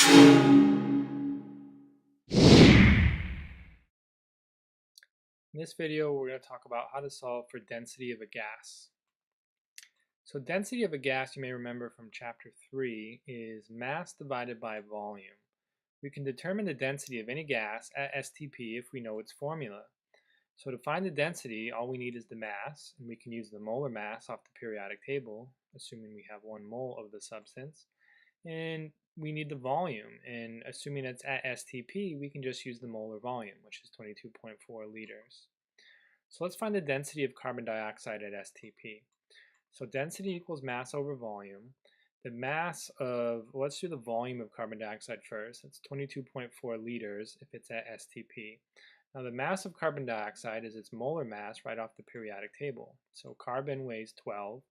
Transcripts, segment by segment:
In this video, we're going to talk about how to solve for density of a gas. So density of a gas, you may remember from chapter 3, is mass divided by volume. We can determine the density of any gas at STP if we know its formula. So to find the density, all we need is the mass, and we can use the molar mass off the periodic table, assuming we have 1 mole of the substance. And we need the volume, and assuming it's at STP, we can just use the molar volume, which is 22.4 liters. So let's find the density of carbon dioxide at STP. So density equals mass over volume. The mass of, let's do the volume of carbon dioxide first. It's 22.4 liters if it's at STP. Now the mass of carbon dioxide is its molar mass right off the periodic table. So carbon weighs 12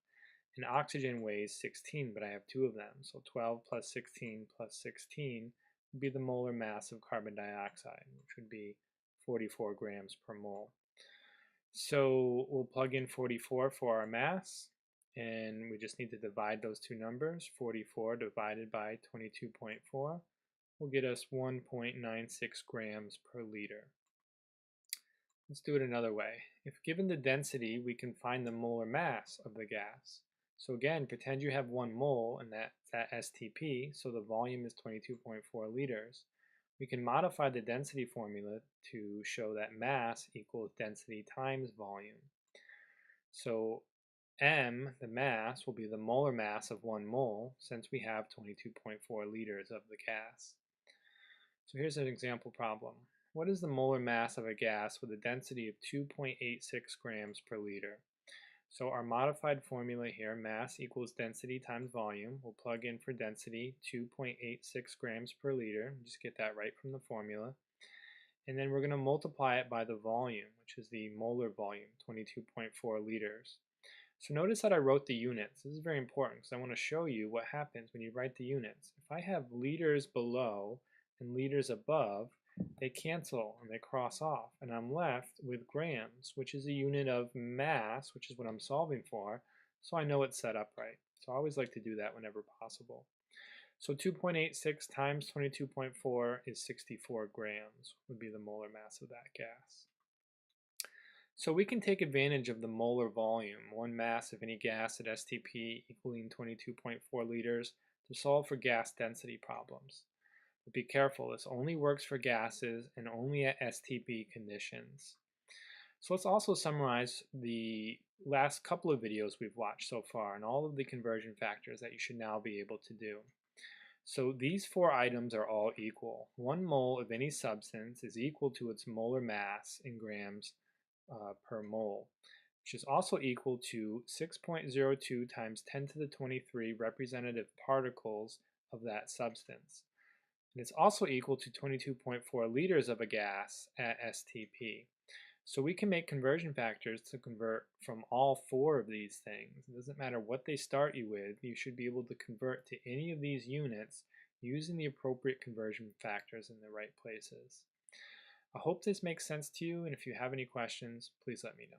and oxygen weighs 16, but I have 2 of them. So 12 plus 16 plus 16 would be the molar mass of carbon dioxide, which would be 44 grams per mole. So we'll plug in 44 for our mass, and we just need to divide those two numbers. 44 divided by 22.4 will get us 1.96 grams per liter. Let's do it another way. If given the density, we can find the molar mass of the gas. So again, pretend you have 1 mole and that's at STP, so the volume is 22.4 liters. We can modify the density formula to show that mass equals density times volume. So M, the mass, will be the molar mass of 1 mole since we have 22.4 liters of the gas. So here's an example problem. What is the molar mass of a gas with a density of 2.86 grams per liter? So our modified formula here, mass equals density times volume. We'll plug in for density 2.86 grams per liter. Just get that right from the formula. And then we're going to multiply it by the volume, which is the molar volume, 22.4 liters. So notice that I wrote the units. This is very important because I want to show you what happens when you write the units. If I have liters below and liters above, they cancel and they cross off, and I'm left with grams, which is a unit of mass, which is what I'm solving for, so I know it's set up right. So I always like to do that whenever possible. So 2.86 times 22.4 is 64 grams, would be the molar mass of that gas. So we can take advantage of the molar volume, 1 mass of any gas at STP equaling 22.4 liters, to solve for gas density problems. But be careful, this only works for gases and only at STP conditions. So let's also summarize the last couple of videos we've watched so far and all of the conversion factors that you should now be able to do. So these 4 items are all equal. 1 mole of any substance is equal to its molar mass in grams per mole, which is also equal to 6.02 times 10 to the 23 representative particles of that substance. And it's also equal to 22.4 liters of a gas at STP. So we can make conversion factors to convert from all 4 of these things. It doesn't matter what they start you with, you should be able to convert to any of these units using the appropriate conversion factors in the right places. I hope this makes sense to you, and if you have any questions, please let me know.